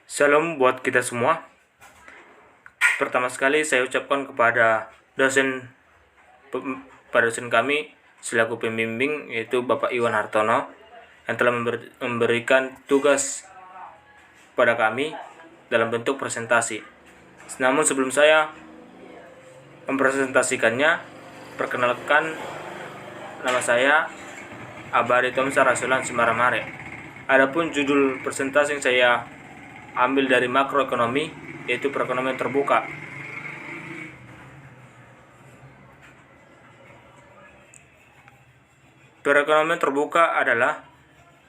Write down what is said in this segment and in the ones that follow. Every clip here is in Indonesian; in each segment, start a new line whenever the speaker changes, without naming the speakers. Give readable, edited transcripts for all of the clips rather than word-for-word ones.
Salam buat kita semua. Pertama sekali saya ucapkan kepada dosen kami selaku pembimbing, yaitu Bapak Iwan Hartono, yang telah memberikan tugas pada kami dalam bentuk presentasi. Namun sebelum saya mempresentasikannya, perkenalkan, nama saya Abadi Tomsa Rasulan Simaramare. Adapun judul presentasi yang saya ambil dari makroekonomi, yaitu perekonomian terbuka. Perekonomian terbuka adalah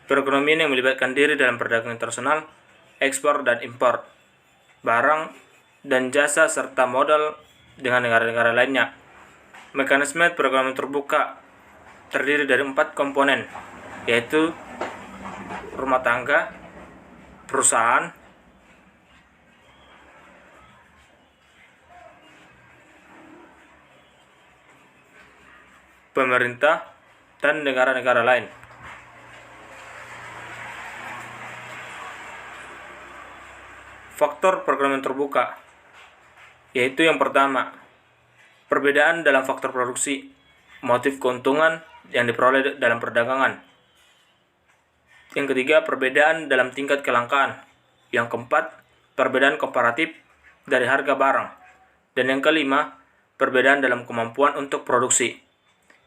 perekonomian yang melibatkan diri dalam perdagangan internasional, ekspor dan impor barang dan jasa serta modal dengan negara-negara lainnya. Mekanisme perekonomian terbuka terdiri dari 4 komponen, yaitu rumah tangga, perusahaan, pemerintah, dan negara-negara lain. Faktor perekonomian terbuka, yaitu yang pertama, perbedaan dalam faktor produksi, motif keuntungan yang diperoleh dalam perdagangan. Yang ketiga, perbedaan dalam tingkat kelangkaan. Yang keempat, perbedaan komparatif dari harga barang. Dan yang kelima, perbedaan dalam kemampuan untuk produksi.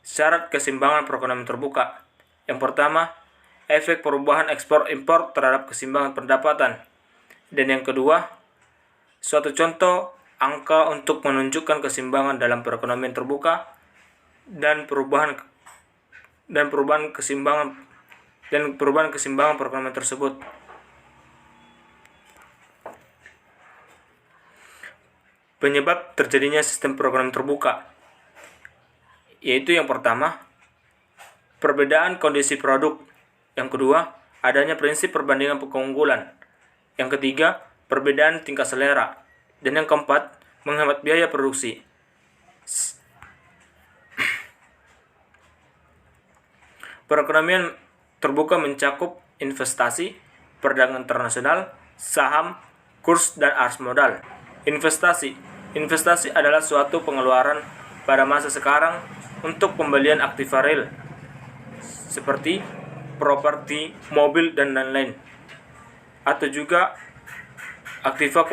Syarat keseimbangan perekonomian terbuka. Yang pertama, efek perubahan ekspor-impor terhadap keseimbangan pendapatan. Dan yang kedua, suatu contoh angka untuk menunjukkan keseimbangan dalam perekonomian terbuka dan perubahan keseimbangan perekonomian tersebut. Penyebab terjadinya sistem perekonomian terbuka, yaitu yang pertama, perbedaan kondisi produk. Yang kedua, adanya prinsip perbandingan keunggulan. Yang ketiga, perbedaan tingkat selera. Dan yang keempat, menghemat biaya produksi. Perekonomian terbuka mencakup investasi, perdagangan internasional, saham, kurs, dan arus modal. Investasi adalah suatu pengeluaran pada masa sekarang untuk pembelian aktiva real seperti properti, mobil, dan lain-lain, atau juga aktiva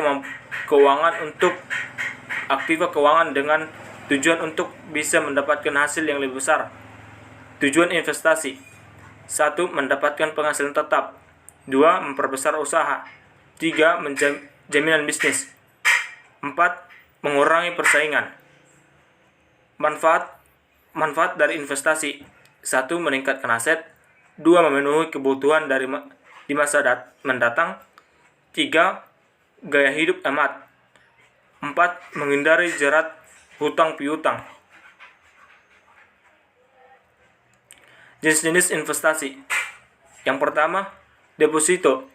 keuangan dengan tujuan untuk bisa mendapatkan hasil yang lebih besar. Tujuan investasi: 1. Mendapatkan penghasilan tetap. 2. Memperbesar usaha. 3. Jaminan bisnis. 4. Mengurangi persaingan. Manfaat dari investasi: 1. Meningkatkan aset. 2. Memenuhi kebutuhan di masa mendatang. 3. Gaya hidup hemat. 4. Menghindari jerat hutang piutang. Jenis-jenis investasi. Yang pertama, deposito.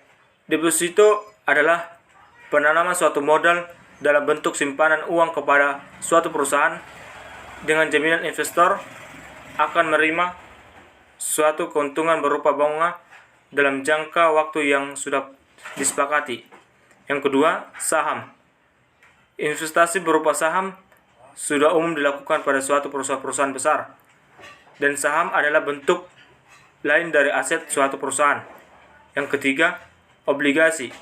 Deposito adalah penanaman suatu modal dalam bentuk simpanan uang kepada suatu perusahaan dengan jaminan investor akan menerima suatu keuntungan berupa bunga dalam jangka waktu yang sudah disepakati. Yang kedua, saham. Investasi berupa saham sudah umum dilakukan pada suatu perusahaan besar, dan saham adalah bentuk lain dari aset suatu perusahaan. Yang ketiga, obligasi.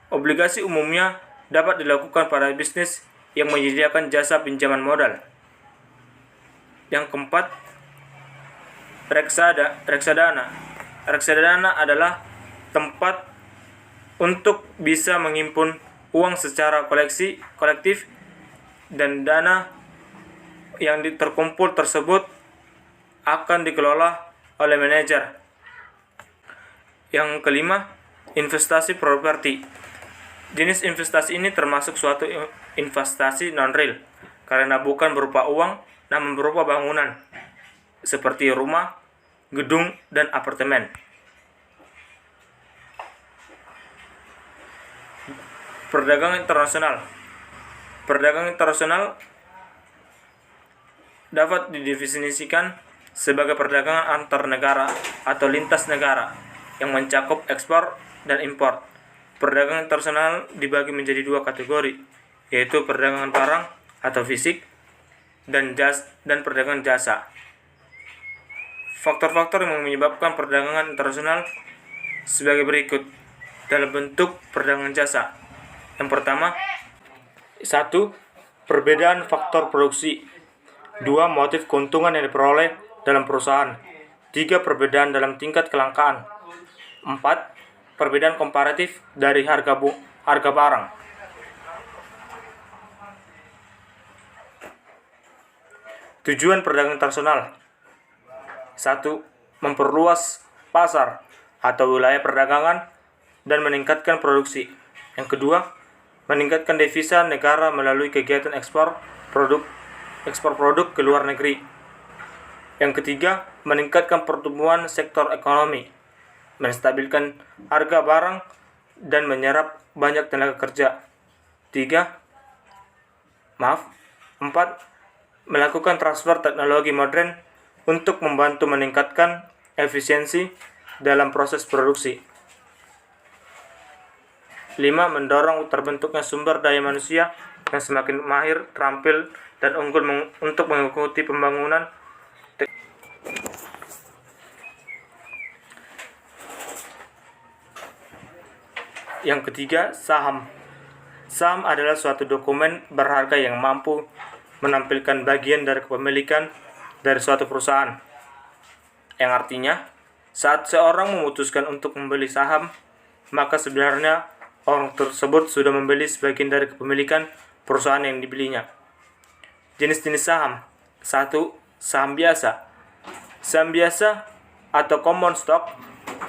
Obligasi umumnya dapat dilakukan pada bisnis yang menyediakan jasa pinjaman modal. Yang keempat, reksadana. Reksadana adalah tempat untuk bisa menghimpun uang secara kolektif, dan dana yang terkumpul tersebut akan dikelola oleh manajer. Yang kelima, investasi properti. Jenis investasi ini termasuk suatu investasi non-real karena bukan berupa uang, namun berupa bangunan seperti rumah, gedung, dan apartemen. Perdagangan internasional. Perdagangan internasional dapat didefinisikan sebagai perdagangan antar negara atau lintas negara yang mencakup ekspor dan impor. Perdagangan internasional dibagi menjadi dua kategori, yaitu perdagangan barang atau fisik dan perdagangan jasa. Faktor-faktor yang menyebabkan perdagangan internasional sebagai berikut dalam bentuk perdagangan jasa. Yang pertama, 1. Perbedaan faktor produksi. 2. Motif keuntungan yang diperoleh dalam perusahaan. 3. Perbedaan dalam tingkat kelangkaan. 4. Perbedaan komparatif dari harga barang. Tujuan perdagangan internasional: 1. Memperluas pasar atau wilayah perdagangan dan meningkatkan produksi. Yang kedua, meningkatkan devisa negara melalui kegiatan ekspor produk ke luar negeri. Yang ketiga, meningkatkan pertumbuhan sektor ekonomi, menstabilkan harga barang dan menyerap banyak tenaga kerja. 4. Melakukan transfer teknologi modern untuk membantu meningkatkan efisiensi dalam proses produksi. 5. Mendorong terbentuknya sumber daya manusia yang semakin mahir, terampil, dan unggul untuk mengikuti pembangunan Yang ketiga, saham. Saham adalah suatu dokumen berharga yang mampu menampilkan bagian dari kepemilikan dari suatu perusahaan. Yang artinya, saat seorang memutuskan untuk membeli saham, maka sebenarnya orang tersebut sudah membeli sebagian dari kepemilikan perusahaan yang dibelinya. Jenis-jenis saham. 1. Saham biasa. Saham biasa atau common stock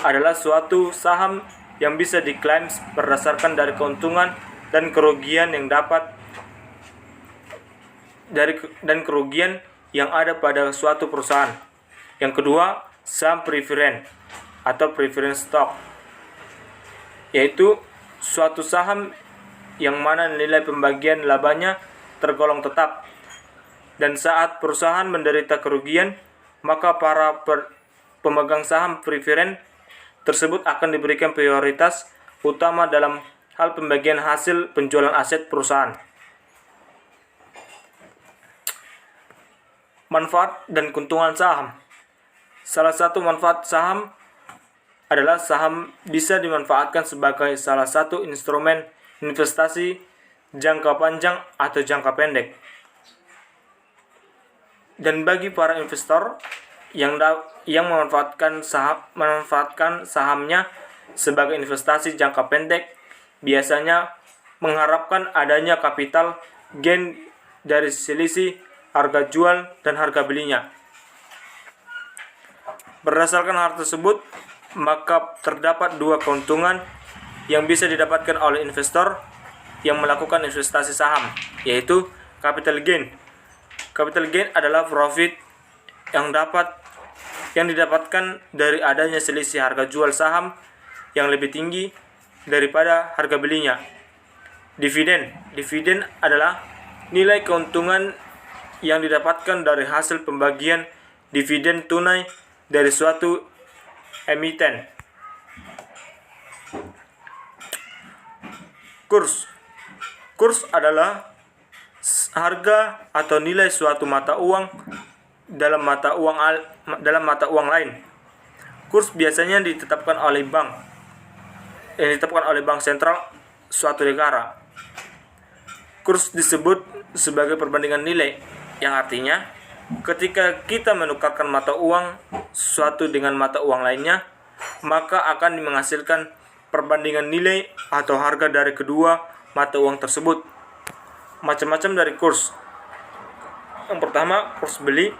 adalah suatu saham yang bisa diklaim berdasarkan dari keuntungan dan kerugian yang kerugian yang ada pada suatu perusahaan. Yang kedua, saham preferen atau preference stock, yaitu suatu saham yang mana nilai pembagian labanya tergolong tetap, dan saat perusahaan menderita kerugian, maka para pemegang saham preferen tersebut akan diberikan prioritas utama dalam hal pembagian hasil penjualan aset perusahaan. Manfaat dan keuntungan saham. Salah satu manfaat saham adalah saham bisa dimanfaatkan sebagai salah satu instrumen investasi jangka panjang atau jangka pendek. Dan bagi para investor yang memanfaatkan sahamnya sebagai investasi jangka pendek, biasanya mengharapkan adanya capital gain dari selisih harga jual dan harga belinya. Berdasarkan hal tersebut, maka terdapat dua keuntungan yang bisa didapatkan oleh investor yang melakukan investasi saham, yaitu capital gain. Capital gain adalah profit yang didapatkan dari adanya selisih harga jual saham yang lebih tinggi daripada harga belinya. Dividen adalah nilai keuntungan yang didapatkan dari hasil pembagian dividen tunai dari suatu emiten. Kurs adalah harga atau nilai suatu mata uang dalam mata uang lain. Kurs biasanya ditetapkan oleh bank sentral suatu negara. Kurs disebut sebagai perbandingan nilai, yang artinya ketika kita menukarkan mata uang suatu dengan mata uang lainnya, maka akan menghasilkan perbandingan nilai atau harga dari kedua mata uang tersebut. Macam-macam dari kurs. Yang pertama, kurs beli.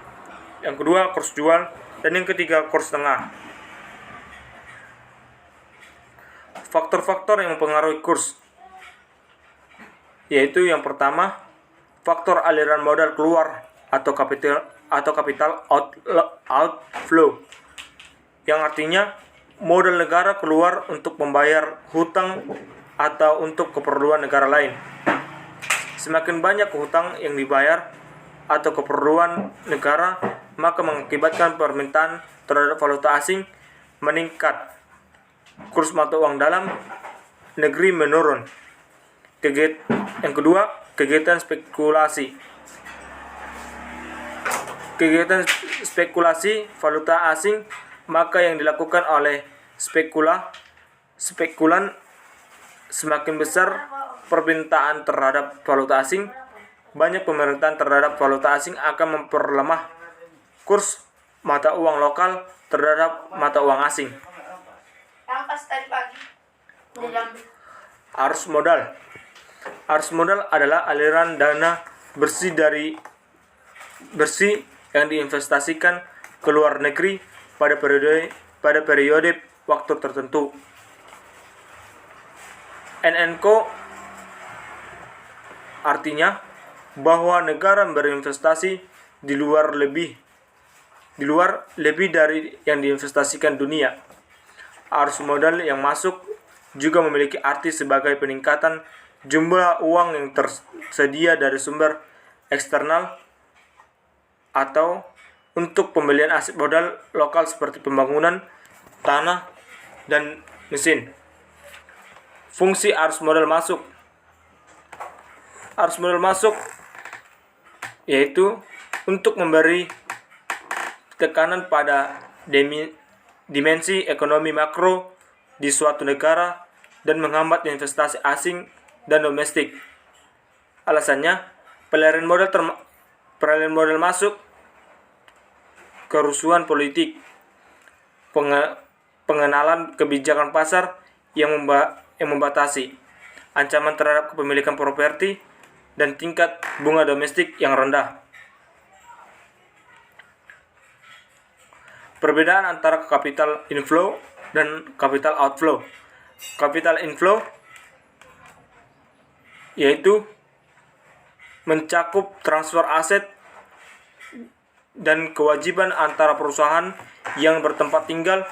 Yang kedua, kurs jual. Dan yang ketiga, kurs tengah. Faktor-faktor yang mempengaruhi kurs, yaitu yang pertama, faktor aliran modal keluar atau capital outflow, yang artinya modal negara keluar untuk membayar hutang atau untuk keperluan negara lain. Semakin banyak hutang yang dibayar atau keperluan negara, maka mengakibatkan permintaan terhadap valuta asing meningkat. Kurs mata uang dalam negeri menurun. Yang kedua, kegiatan spekulasi. Kegiatan spekulasi valuta asing, maka yang dilakukan oleh spekulan semakin besar permintaan terhadap valuta asing, banyak pemerintahan terhadap valuta asing akan memperlemah kurs mata uang lokal terhadap mata uang asing. Arus modal. Arus modal adalah aliran dana bersih yang diinvestasikan ke luar negeri pada periode waktu tertentu. NNCO artinya bahwa negara berinvestasi di luar lebih dari yang diinvestasikan dunia. Arus modal yang masuk juga memiliki arti sebagai peningkatan jumlah uang yang tersedia dari sumber eksternal atau untuk pembelian aset modal lokal seperti pembangunan, tanah, dan mesin. Fungsi arus modal masuk. Arus modal masuk yaitu untuk memberi tekanan pada dimensi ekonomi makro di suatu negara dan menghambat investasi asing dan domestik. Alasannya, pelerin modal masuk, kerusuhan politik, pengenalan kebijakan pasar yang membatasi, ancaman terhadap kepemilikan properti, dan tingkat bunga domestik yang rendah. Perbedaan antara capital inflow dan capital outflow. Capital inflow yaitu mencakup transfer aset dan kewajiban antara perusahaan yang bertempat tinggal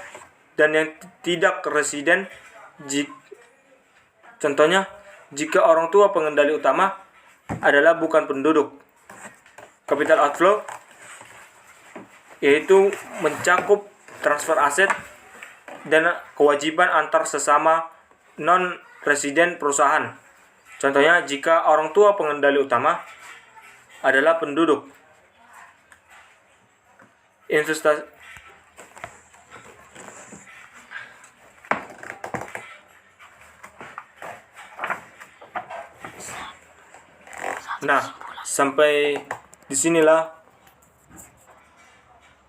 dan yang tidak residen. Contohnya, jika orang tua pengendali utama adalah bukan penduduk. Capital outflow yaitu mencakup transfer aset dan kewajiban antar sesama non-residen perusahaan. Contohnya, jika orang tua pengendali utama adalah penduduk. Investasi. Nah, sampai disinilah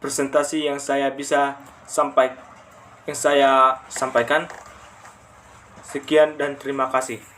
presentasi yang saya sampaikan. Sekian dan terima kasih.